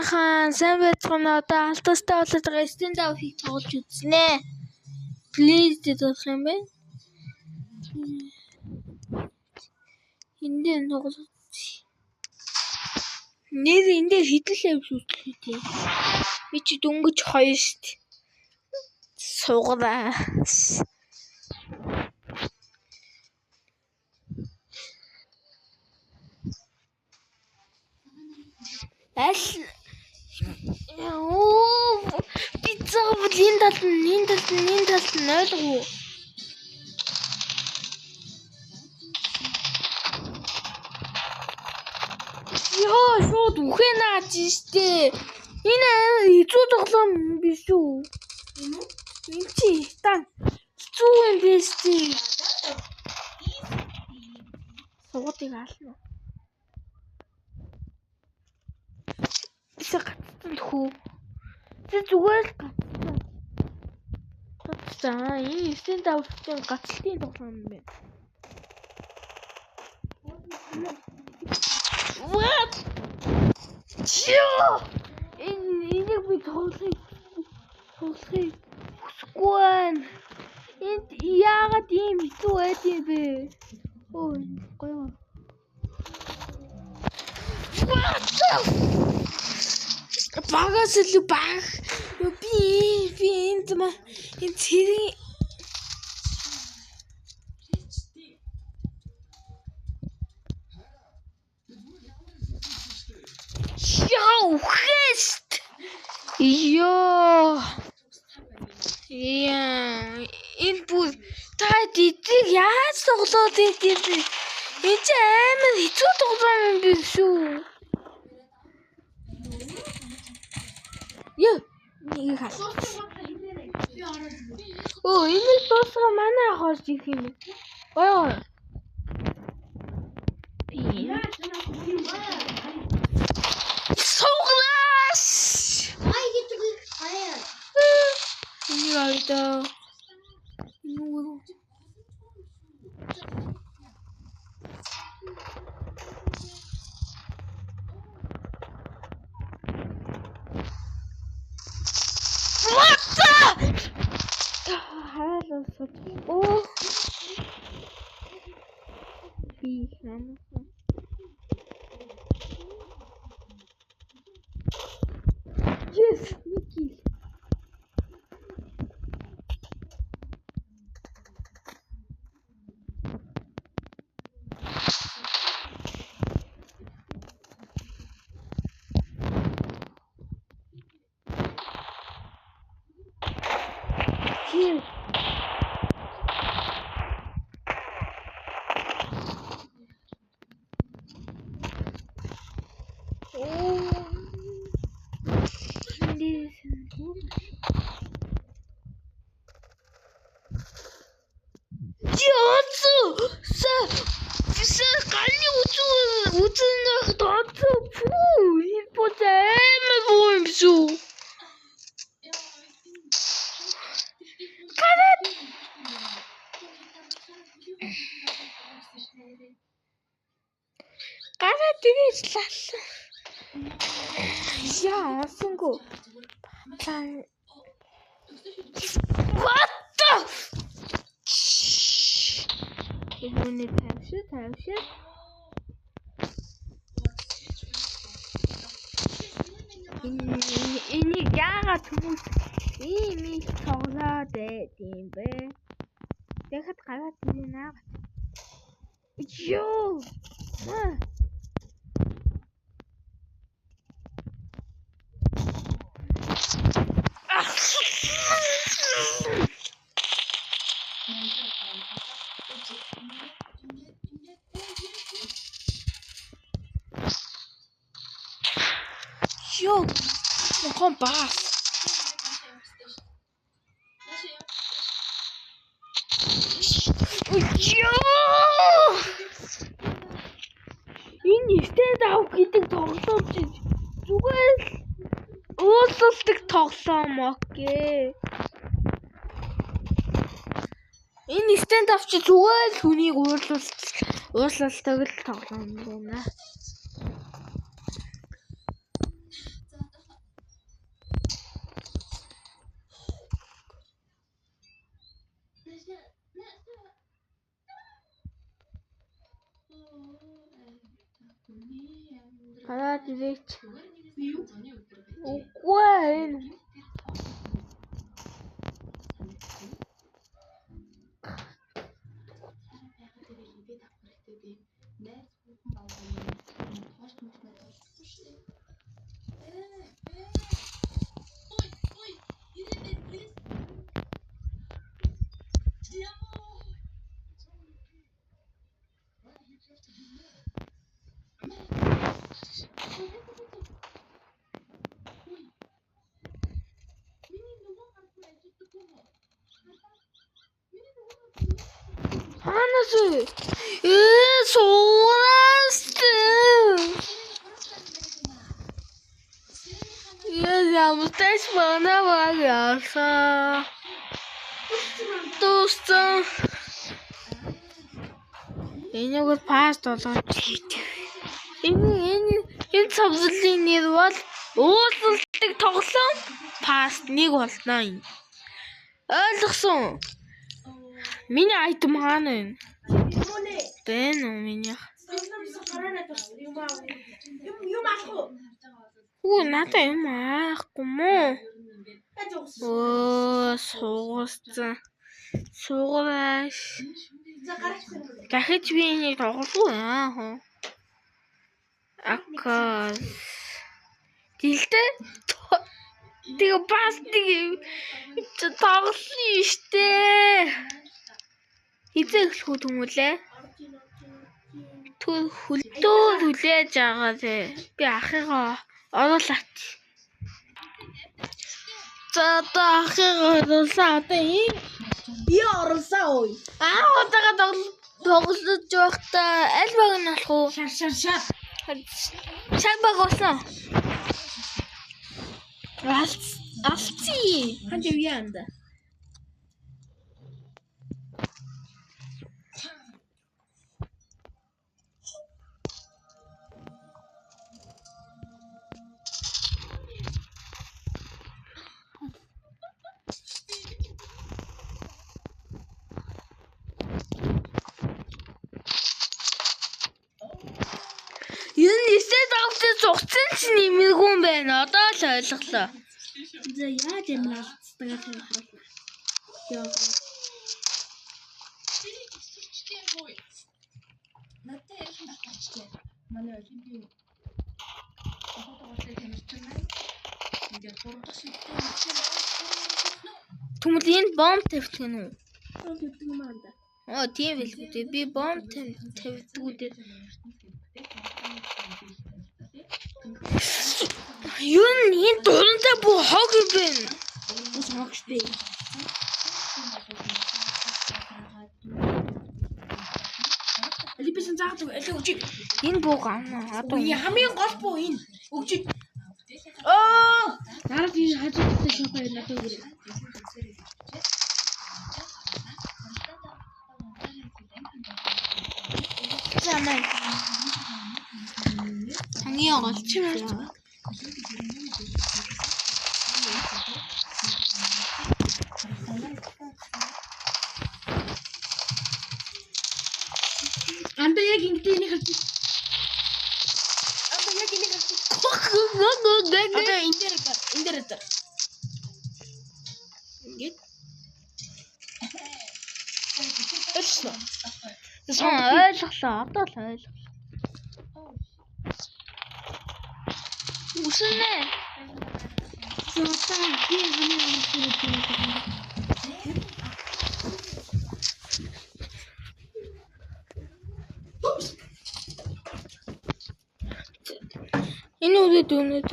сайхан сайн байцгаана одоо алтастай болоод байгаа stand up-ийг тоглож үзнэ. Please дэх юм байна. Эндээ тоглож. Нэр эндээ хидлээ шүтлээ тийм. Би чи дөнгөж хоёр штт. Суугаа. Пицца энэ талд нь ойлгоо. Ёо, шууд үхэн наач штэ. Энэ хэцүү тоглоом биш үү? Энэ чи тань хэцүү юм биш чи. Суудыг аална. Сагтсан хүү. Тэ зүгээр л гацсан. За, энэ stand up-ийн гацлтын тоглоом юм байна. What? Чё? Энийг би тоглохыг хүсэхгүй байна. Энд яагаад ийм хэцүү байд юм бэ? Ой, гоё. Багаас л баг. Би энд цэрэг Яу хэст. Ёо. Яа, энэ бүр та дийдэг яаж тоглоод ийм бэ? Энэ ч амар хэцүү тоглоом юм биш үү? Яа, нэг хаа. Оо, энэ дуусга манай хоош их юм. Ой. Соглас. Ай гэдэг хаяа. Яа. Ну. Oh. Yes, Nikki. Here. Yeah, single. What the? Ini tavşan. Ini яагаад хүмүүс ийм их тоглоод байт юм бэ? Дахиад гараад ирнэ аа. Ёо. Yo, kom pas. Yo! Энэ stand up гэдэг тоглоом чи зүгээр л уулзалтыг тоглоом окей. Энэ stand up чи зүгээр л хүнийг уурлалтыг л тоглоом байна. Ирээч. Үгүй энэ. Ханаас суураас ямартай манаваг яасан дуусан энийг паст болгож энэ цавлын нэр бол уулзалтыг тоглоом паст нэг болно юм. Ойлгосон. Миний айтем хаана вэ? Тэн үү миний. Юм аах уу? Уу надаа юм аахгүй мó. Оо суугаас. Дахиж би энийг тоглохгүй аа. Акас. Гэлтэй. Тэгээ пастыг тоглосон штэ. Хизээ эхлэх хүмүүлээ. Хөлтөө хүлээж байгаа зэ. Би ахыгаа оруулаач. За ахыгаа оруулаа. Одоо энэ би оруулаа ой. Удаага тоглож байхдаа аль баг нь болох уу? Шар. Шар баг болсон. Алци. Ханд явъя. Зогцсон ч нэмэргүй юм байна. Одоо л ойлголоо. За яаж юм алдцдаг харуулна. Яа. Надад ярих баталчлаа. Манай олимпийн фотографи тамирчсан. Ингээд хурдах шигтэй. Түмэл энэ бомб тавьдаг нь үү? Тавьдаг юм аа. Тийм билгүй. Би бомб тавьдаг. Юун энэ дундаа буу хог юм бэ? Ус хогштэй. Алипсэн заадаг эле үжиг. Энэ буу гана. Одоо хамгийн гол буу энэ. Үжиг. Дараа тийм хажуудтай шопоо надад өгөрэй. Замаа. Хамгийн гол чинь Анда яг ингэж энийг харж. Одоо энэ дээр. Ингээд. Ойлголоо. Одоо л ойлголоо. Үснэ. Энэ үгээд өнөд